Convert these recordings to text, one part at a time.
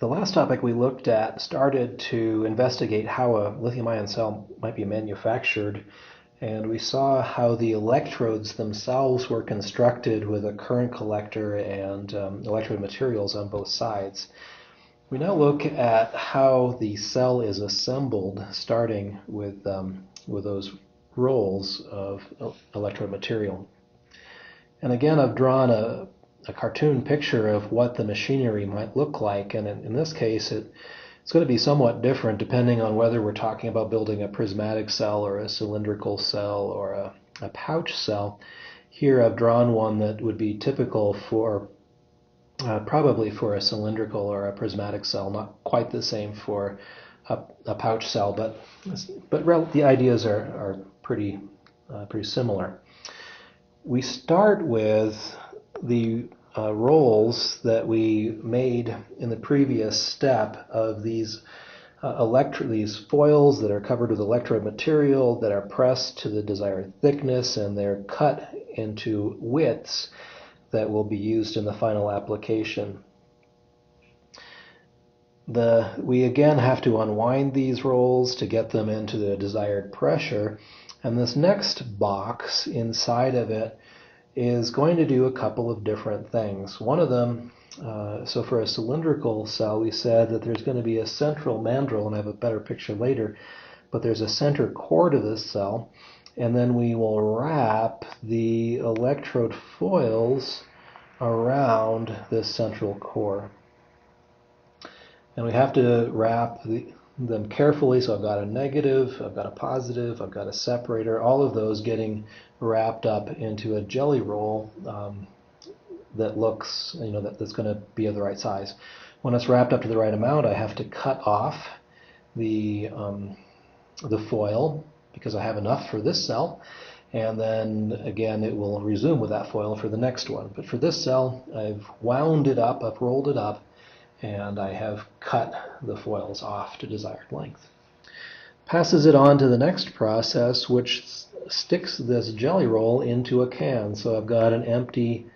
The last topic we looked at started to investigate how a lithium-ion cell might be manufactured, and we saw how the electrodes themselves were constructed with a current collector and electrode materials on both sides. We now look at how the cell is assembled, starting with those rolls of electrode material. And again, I've drawn a cartoon picture of what the machinery might look like, and in this case it's going to be somewhat different depending on whether we're talking about building a prismatic cell or a cylindrical cell or a pouch cell. Here I've drawn one that would be typical for probably for a cylindrical or a prismatic cell, not quite the same for a pouch cell, but the ideas are pretty similar. We start with the rolls that we made in the previous step of these foils that are covered with electrode material that are pressed to the desired thickness, and they're cut into widths that will be used in the final application. We again have to unwind these rolls to get them into the desired pressure, and this next box inside of it is going to do a couple of different things. One of them, so for a cylindrical cell, we said that there's going to be a central mandrel, and I have a better picture later, but there's a center core to this cell, and then we will wrap the electrode foils around this central core. And we have to wrap them carefully, so I've got a negative, I've got a positive, I've got a separator, all of those getting wrapped up into a jelly roll that looks, that's going to be of the right size. When it's wrapped up to the right amount, I have to cut off the foil because I have enough for this cell, and then again it will resume with that foil for the next one. But for this cell, I've wound it up, I've rolled it up, and I have cut the foils off to desired length. Passes it on to the next process, which sticks this jelly roll into a can. So I've got an empty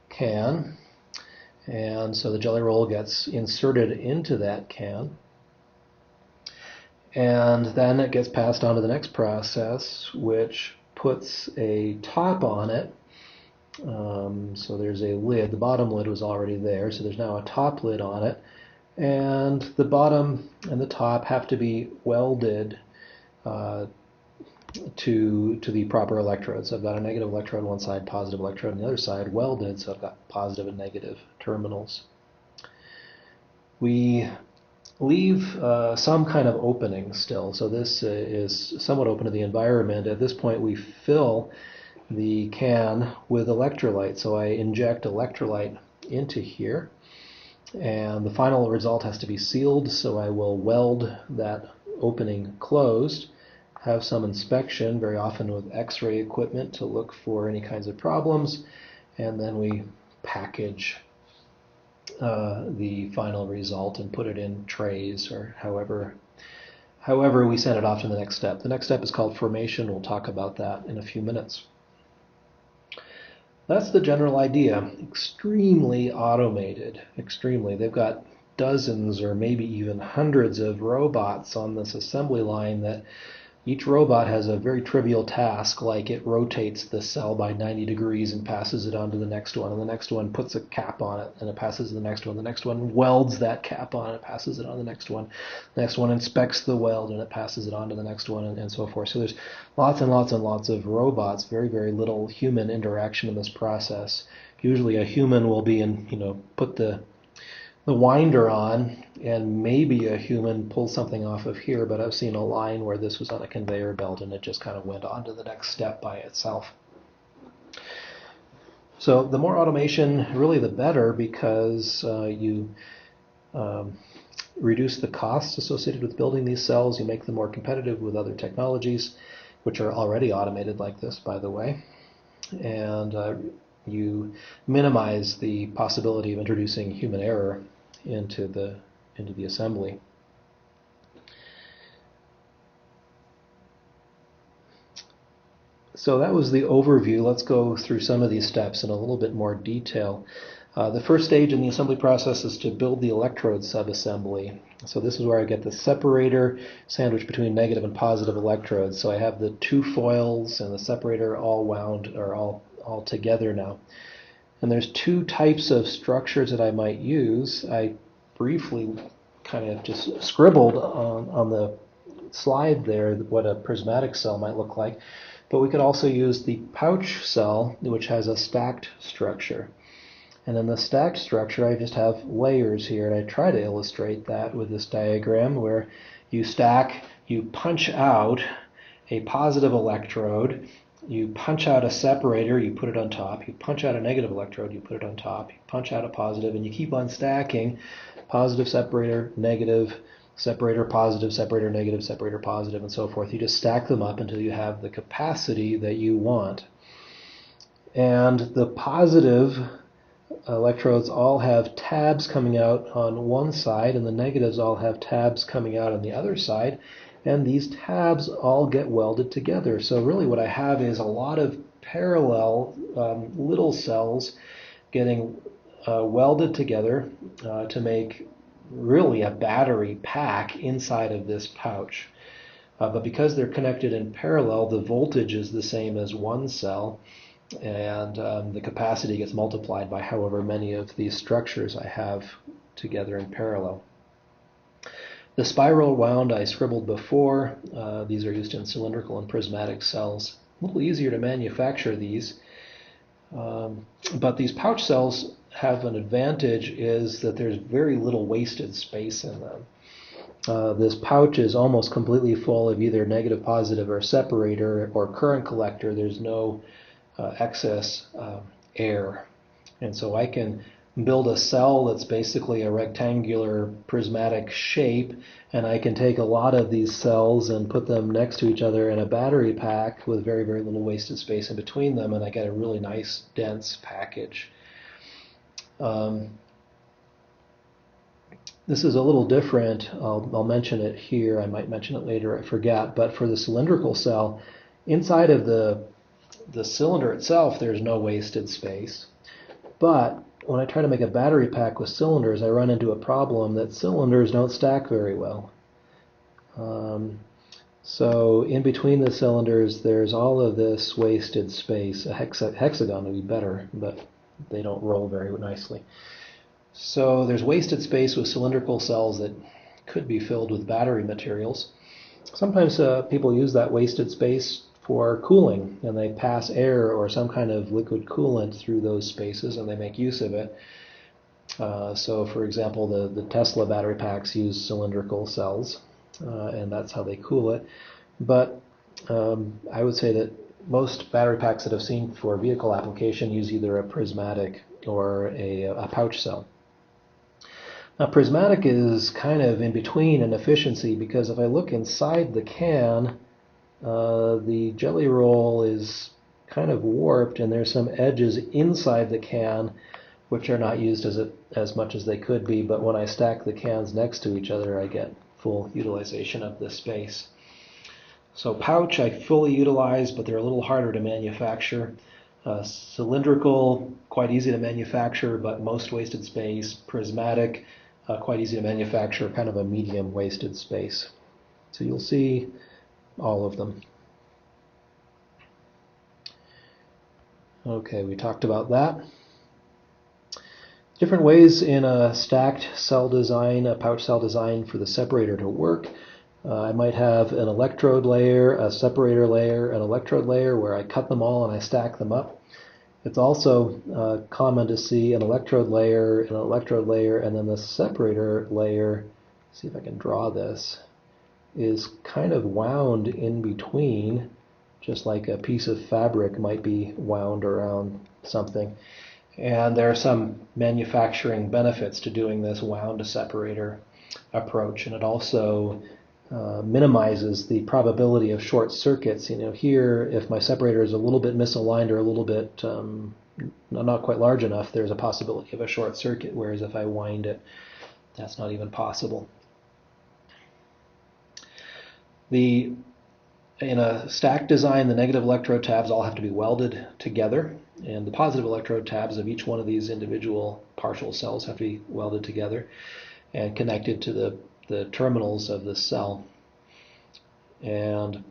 can, and so the jelly roll gets inserted into that can, and then it gets passed on to the next process, which puts a top on it. So there's a lid. The bottom lid was already there, so there's now a top lid on it, and the bottom and the top have to be welded to the proper electrodes. So I've got a negative electrode on one side, positive electrode on the other side, welded, so I've got positive and negative terminals. We leave some kind of opening still, so this is somewhat open to the environment. At this point we fill the can with electrolyte, so I inject electrolyte into here, and the final result has to be sealed, so I will weld that opening closed, have some inspection, very often with X-ray equipment to look for any kinds of problems, and then we package the final result and put it in trays or however we send it off to the next step. The next step is called formation. We'll talk about that in a few minutes. That's the general idea. Extremely automated, extremely. They've got dozens or maybe even hundreds of robots on this assembly line that each robot has a very trivial task, like it rotates the cell by 90 degrees and passes it on to the next one, and the next one puts a cap on it and it passes to the next one. The next one welds that cap on it, passes it on to the next one. The next one inspects the weld and it passes it on to the next one, and so forth. So there's lots and lots and lots of robots, very, very little human interaction in this process. Usually a human will be put the winder on, and maybe a human pulls something off of here, but I've seen a line where this was on a conveyor belt and it just kind of went on to the next step by itself. So the more automation, really the better, because you reduce the costs associated with building these cells, you make them more competitive with other technologies, which are already automated like this, by the way, and you minimize the possibility of introducing human error into the assembly. So that was the overview. Let's go through some of these steps in a little bit more detail. The first stage in the assembly process is to build the electrode subassembly. So this is where I get the separator sandwiched between negative and positive electrodes. So I have the two foils and the separator all wound, or all together now. And there's two types of structures that I might use. I briefly kind of just scribbled on the slide there what a prismatic cell might look like. But we could also use the pouch cell, which has a stacked structure. And in the stacked structure, I just have layers here, and I try to illustrate that with this diagram where you stack, you punch out a positive electrode, you punch out a separator, you put it on top, you punch out a negative electrode, you put it on top, you punch out a positive, and you keep on stacking positive separator, negative separator, positive separator, negative separator, positive, and so forth. You just stack them up until you have the capacity that you want. And the positive electrodes all have tabs coming out on one side, and the negatives all have tabs coming out on the other side, and these tabs all get welded together. So really what I have is a lot of parallel little cells getting welded together to make really a battery pack inside of this pouch. But because they're connected in parallel, the voltage is the same as one cell, and the capacity gets multiplied by however many of these structures I have together in parallel. The spiral wound I scribbled before. These are used in cylindrical and prismatic cells. A little easier to manufacture these, but these pouch cells have an advantage, is that there's very little wasted space in them. This pouch is almost completely full of either negative, positive, or separator, or current collector. There's no excess air. And so I can build a cell that's basically a rectangular prismatic shape, and I can take a lot of these cells and put them next to each other in a battery pack with very, very little wasted space in between them, and I get a really nice, dense package. This is a little different. I'll mention it here. I might mention it later. I forget. But for the cylindrical cell, inside of the cylinder itself, there's no wasted space. But when I try to make a battery pack with cylinders, I run into a problem that cylinders don't stack very well. So in between the cylinders, there's all of this wasted space. A hexagon would be better, but they don't roll very nicely. So there's wasted space with cylindrical cells that could be filled with battery materials. Sometimes people use that wasted space for cooling, and they pass air or some kind of liquid coolant through those spaces, and they make use of it. So for example, the Tesla battery packs use cylindrical cells, and that's how they cool it. But I would say that most battery packs that I've seen for vehicle application use either a prismatic or a pouch cell. Now, prismatic is kind of in between in efficiency, because if I look inside the can, the jelly roll is kind of warped, and there's some edges inside the can which are not used as much as they could be, but when I stack the cans next to each other, I get full utilization of the space. So pouch I fully utilize, but they're a little harder to manufacture. Cylindrical, quite easy to manufacture, but most wasted space. Prismatic, quite easy to manufacture, kind of a medium wasted space. So you'll see all of them. Okay, we talked about that. Different ways in a stacked cell design, a pouch cell design for the separator to work. I might have an electrode layer, a separator layer, an electrode layer where I cut them all and I stack them up. It's also common to see an electrode layer, and then the separator layer, see if I can draw this, is kind of wound in between, just like a piece of fabric might be wound around something. And there are some manufacturing benefits to doing this wound separator approach, and it also minimizes the probability of short circuits. You know, here, if my separator is a little bit misaligned or a little bit not quite large enough, there's a possibility of a short circuit, whereas if I wind it, that's not even possible. In a stack design, the negative electrode tabs all have to be welded together, And the positive electrode tabs of each one of these individual partial cells have to be welded together and connected to the terminals of the cell. And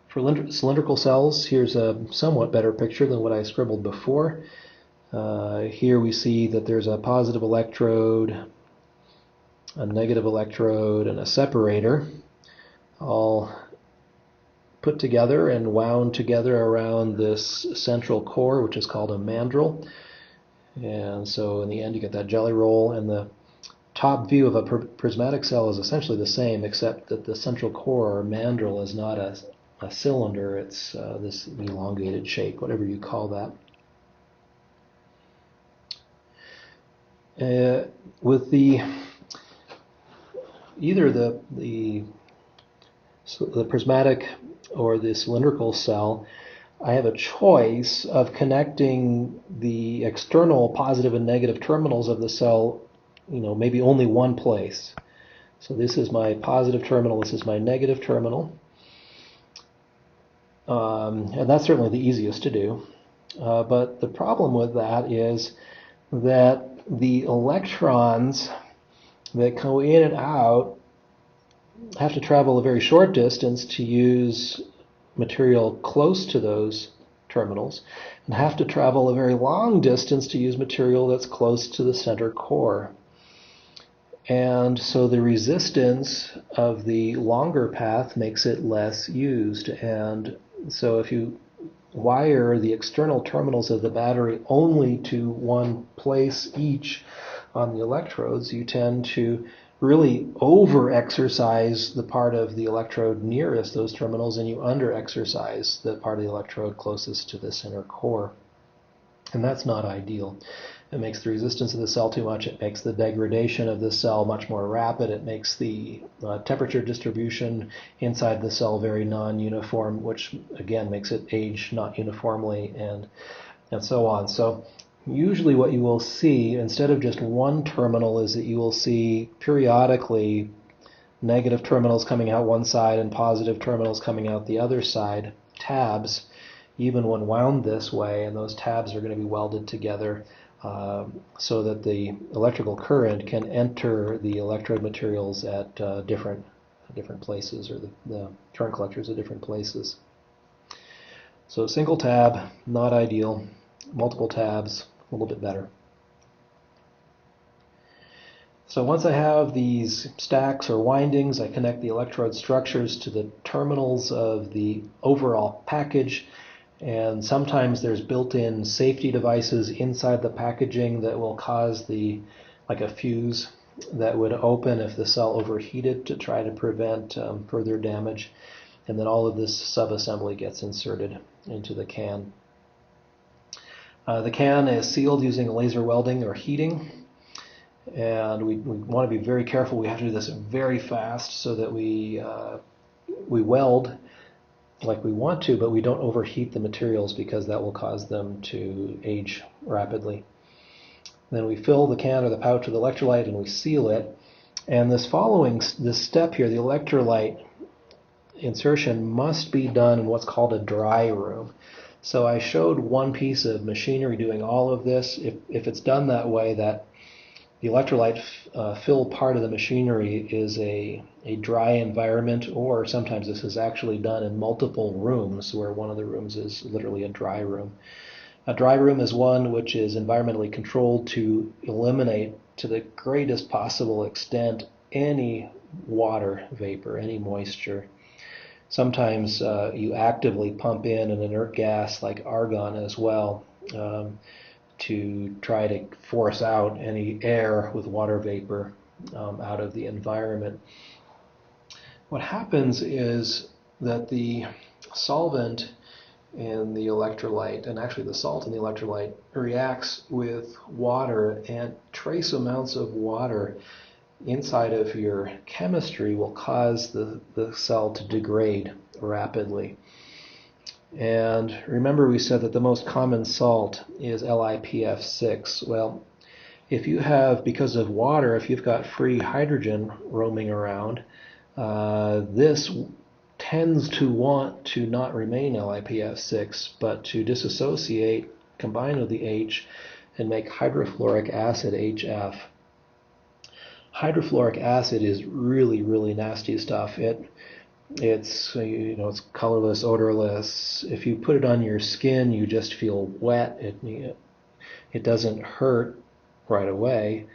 for cylindrical cells, here's a somewhat better picture than what I scribbled before. Here we see that there's a positive electrode, a negative electrode, and a separator, all put together and wound together around this central core, which is called a mandrel. And so in the end you get that jelly roll, and the top view of a prismatic cell is essentially the same, except that the central core, or mandrel, is not a cylinder. It's this elongated shape, whatever you call that. With either the prismatic or the cylindrical cell, I have a choice of connecting the external positive and negative terminals of the cell, maybe only one place. So this is my positive terminal, this is my negative terminal. And that's certainly the easiest to do. But the problem with that is that the electrons that go in and out have to travel a very short distance to use material close to those terminals, and have to travel a very long distance to use material that's close to the center core. And so the resistance of the longer path makes it less used. And so if you wire the external terminals of the battery only to one place each on the electrodes, you tend to really over-exercise the part of the electrode nearest those terminals, and you under-exercise the part of the electrode closest to the center core. And that's not ideal. It makes the resistance of the cell too much. It makes the degradation of the cell much more rapid. It makes the temperature distribution inside the cell very non-uniform, which again makes it age not uniformly, and so on. So usually what you will see, instead of just one terminal, is that you will see periodically negative terminals coming out one side and positive terminals coming out the other side, tabs, even when wound this way, and those tabs are going to be welded together so that the electrical current can enter the electrode materials at different places, or the current collectors at different places. So single tab, not ideal. Multiple tabs, a little bit better. So once I have these stacks or windings, I connect the electrode structures to the terminals of the overall package. And sometimes there's built-in safety devices inside the packaging that will cause like a fuse that would open if the cell overheated, to try to prevent further damage. And then all of this subassembly gets inserted into the can. The can is sealed using laser welding or heating. And we want to be very careful. We have to do this very fast so that we weld like we want to, but we don't overheat the materials, because that will cause them to age rapidly. Then we fill the can or the pouch with electrolyte and we seal it. And this step here, the electrolyte insertion, must be done in what's called a dry room. So I showed one piece of machinery doing all of this. If it's done that way, that the electrolyte fill part of the machinery is a dry environment, or sometimes this is actually done in multiple rooms, where one of the rooms is literally a dry room. A dry room is one which is environmentally controlled to eliminate, to the greatest possible extent, any water vapor, any moisture. Sometimes you actively pump in an inert gas like argon as well, to try to force out any air with water vapor out of the environment. What happens is that the solvent in the electrolyte, and actually the salt in the electrolyte, reacts with water, and trace amounts of water inside of your chemistry will cause the cell to degrade rapidly. And remember, we said that the most common salt is LiPF6. Well, if you have, because of water, if you've got free hydrogen roaming around, this tends to want to not remain LiPF6, but to dissociate, combine with the H, and make hydrofluoric acid HF. Hydrofluoric acid is really, really nasty stuff. It's it's colorless, odorless. If you put it on your skin, you just feel wet. It doesn't hurt right away.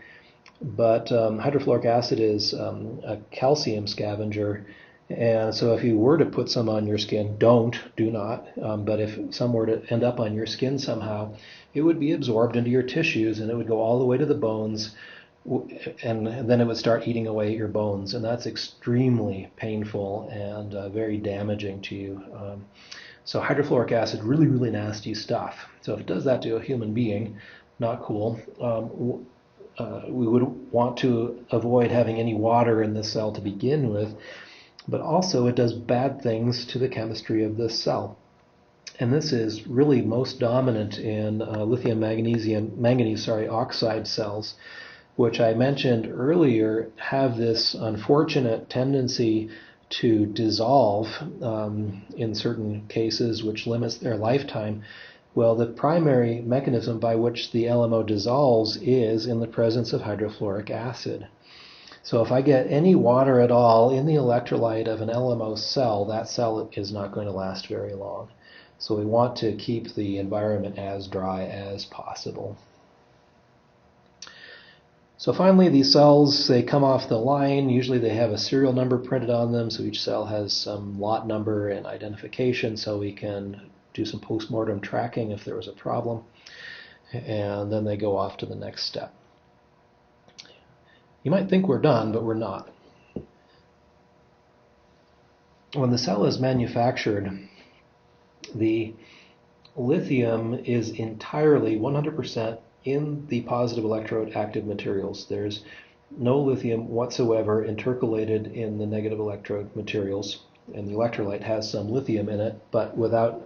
But hydrofluoric acid is a calcium scavenger, and so if you were to put some on your skin, do not. But if some were to end up on your skin somehow, it would be absorbed into your tissues, and it would go all the way to the bones, and then it would start eating away at your bones, and that's extremely painful and very damaging to you. So hydrofluoric acid, really, really nasty stuff. So if it does that to a human being, not cool. We would want to avoid having any water in the cell to begin with, but also it does bad things to the chemistry of this cell. And this is really most dominant in lithium manganese oxide cells, which I mentioned earlier have this unfortunate tendency to dissolve in certain cases, which limits their lifetime. Well, the primary mechanism by which the LMO dissolves is in the presence of hydrofluoric acid. So if I get any water at all in the electrolyte of an LMO cell, that cell is not going to last very long. So we want to keep the environment as dry as possible. So finally, these cells, they come off the line. Usually they have a serial number printed on them, so each cell has some lot number and identification, so we can do some post-mortem tracking if there was a problem. And then they go off to the next step. You might think we're done, but we're not. When the cell is manufactured, the lithium is entirely 100% in the positive electrode active materials. There's no lithium whatsoever intercalated in the negative electrode materials, and the electrolyte has some lithium in it, but without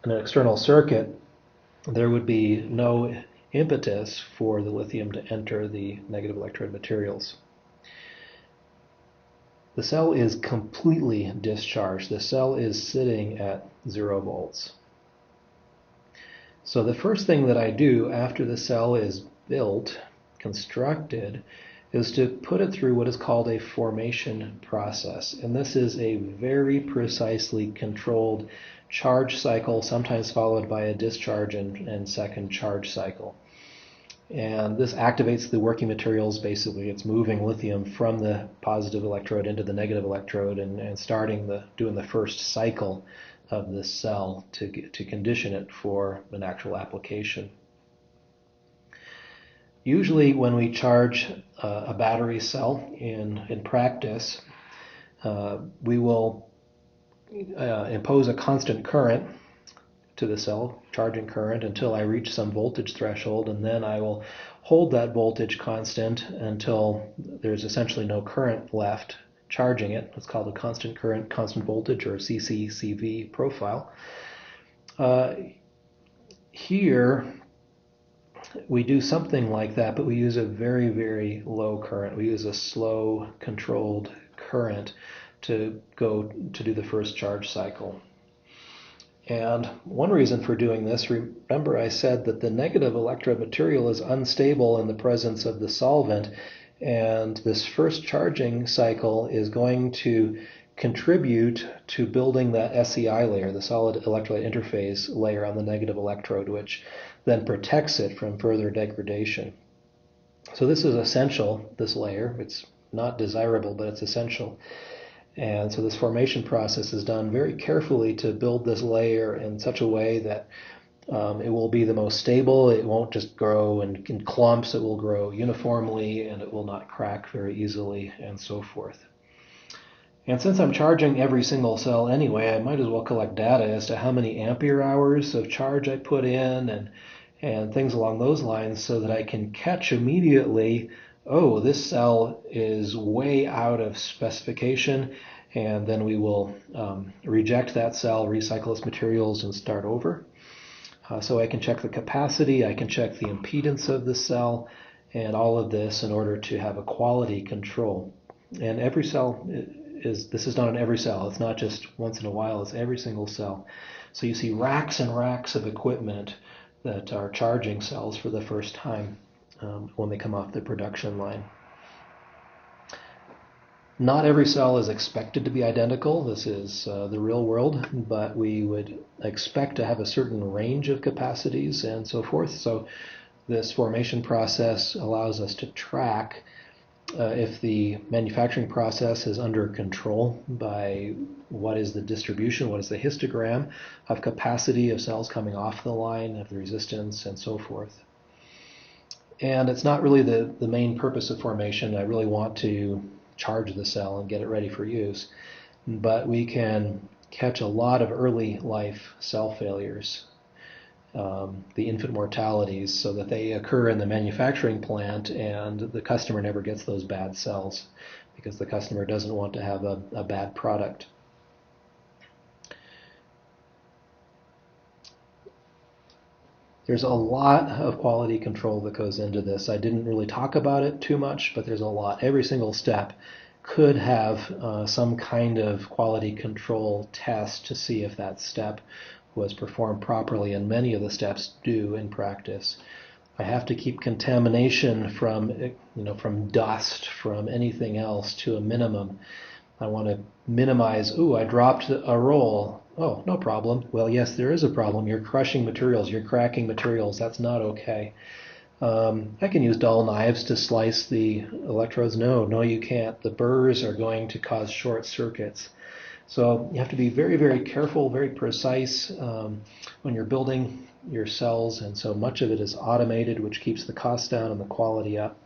an external circuit, there would be no impetus for the lithium to enter the negative electrode materials. The cell is completely discharged. The cell is sitting at 0 volts. So the first thing that I do after the cell is built, constructed, is to put it through what is called a formation process. And this is a very precisely controlled charge cycle, sometimes followed by a discharge and second charge cycle. And this activates the working materials. Basically, it's moving lithium from the positive electrode into the negative electrode and doing the first cycle of this cell to condition it for an actual application. Usually when we charge a battery cell in practice, we will impose a constant current to the cell, charging current, until I reach some voltage threshold, and then I will hold that voltage constant until there's essentially no current left charging it. It's called a constant current, constant voltage, or CCCV profile. Here, we do something like that, but we use a very, very low current. We use a slow, controlled current to do the first charge cycle. And one reason for doing this, remember I said that the negative electrode material is unstable in the presence of the solvent, and this first charging cycle is going to contribute to building the SEI layer, the solid electrolyte interface layer on the negative electrode, which then protects it from further degradation. So this is essential, this layer. It's not desirable, but it's essential. And so this formation process is done very carefully to build this layer in such a way that it will be the most stable. It won't just grow in clumps. It will grow uniformly, and it will not crack very easily, and so forth. And since I'm charging every single cell anyway, I might as well collect data as to how many ampere hours of charge I put in and things along those lines, so that I can catch immediately, oh, this cell is way out of specification, and then we will reject that cell, recycle its materials, and start over. So I can check the capacity, I can check the impedance of the cell, and all of this in order to have a quality control. And every cell this is not in every cell. It's not just once in a while. It's every single cell. So you see racks and racks of equipment that are charging cells for the first time when they come off the production line. Not every cell is expected to be identical. This is the real world, but we would expect to have a certain range of capacities and so forth. So this formation process allows us to track if the manufacturing process is under control by what is the distribution, what is the histogram of capacity of cells coming off the line, of the resistance, and so forth. And it's not really the main purpose of formation. I really want to charge the cell and get it ready for use. But we can catch a lot of early life cell failures, the infant mortalities, so that they occur in the manufacturing plant and the customer never gets those bad cells because the customer doesn't want to have a bad product. There's a lot of quality control that goes into this. I didn't really talk about it too much, but there's a lot. Every single step could have some kind of quality control test to see if that step was performed properly, and many of the steps do in practice. I have to keep contamination from dust, from anything else to a minimum. I want to minimize, I dropped a roll. Oh, no problem. Well, yes, there is a problem. You're crushing materials. You're cracking materials. That's not okay. I can use dull knives to slice the electrodes. No, you can't. The burrs are going to cause short circuits. So you have to be very, very careful, very precise when you're building your cells. And so much of it is automated, which keeps the cost down and the quality up.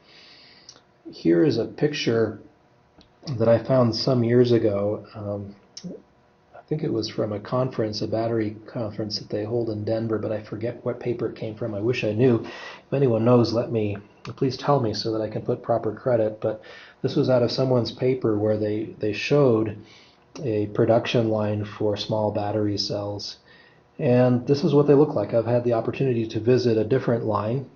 Here is a picture that I found some years ago. I think it was from a conference, a battery conference that they hold in Denver, but I forget what paper it came from. I wish I knew. If anyone knows, please tell me so that I can put proper credit. But this was out of someone's paper where they showed a production line for small battery cells. And this is what they look like. I've had the opportunity to visit a different line.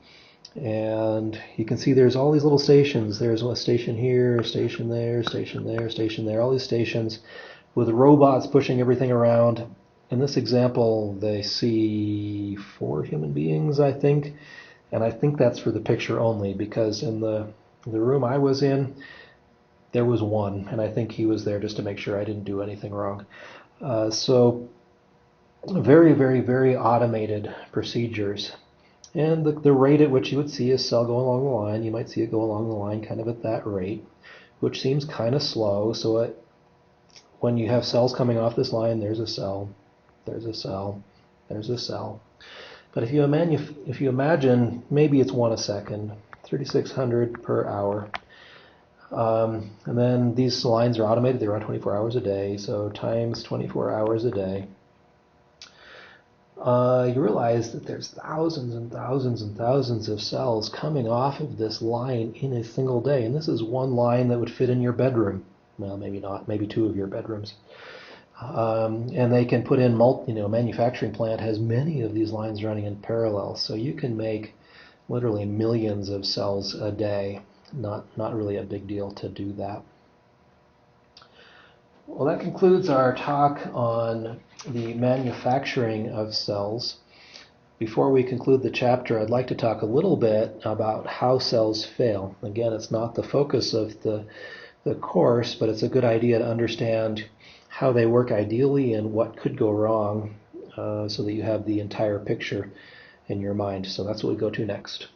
And you can see there's all these little stations. There's a station here, a station there, station there, station there, all these stations with robots pushing everything around. In this example, they see 4 human beings, I think. And I think that's for the picture only, because in the room I was in, there was 1. And I think he was there just to make sure I didn't do anything wrong. So very, very, very automated procedures. And the rate at which you would see a cell go along the line, you might see it go along the line kind of at that rate, which seems kind of slow. So when you have cells coming off this line, there's a cell, there's a cell, there's a cell. But if you imagine maybe it's 1 a second, 3,600 per hour. And then these lines are automated. They run 24 hours a day, so times 24 hours a day. You realize that there's thousands and thousands and thousands of cells coming off of this line in a single day. And this is one line that would fit in your bedroom. Well, maybe not, maybe 2 of your bedrooms. And they can put in manufacturing plant has many of these lines running in parallel. So you can make literally millions of cells a day. Not really a big deal to do that. Well, that concludes our talk on the manufacturing of cells. Before we conclude the chapter, I'd like to talk a little bit about how cells fail. Again, it's not the focus of the course, but it's a good idea to understand how they work ideally and what could go wrong so that you have the entire picture in your mind. So that's what we go to next.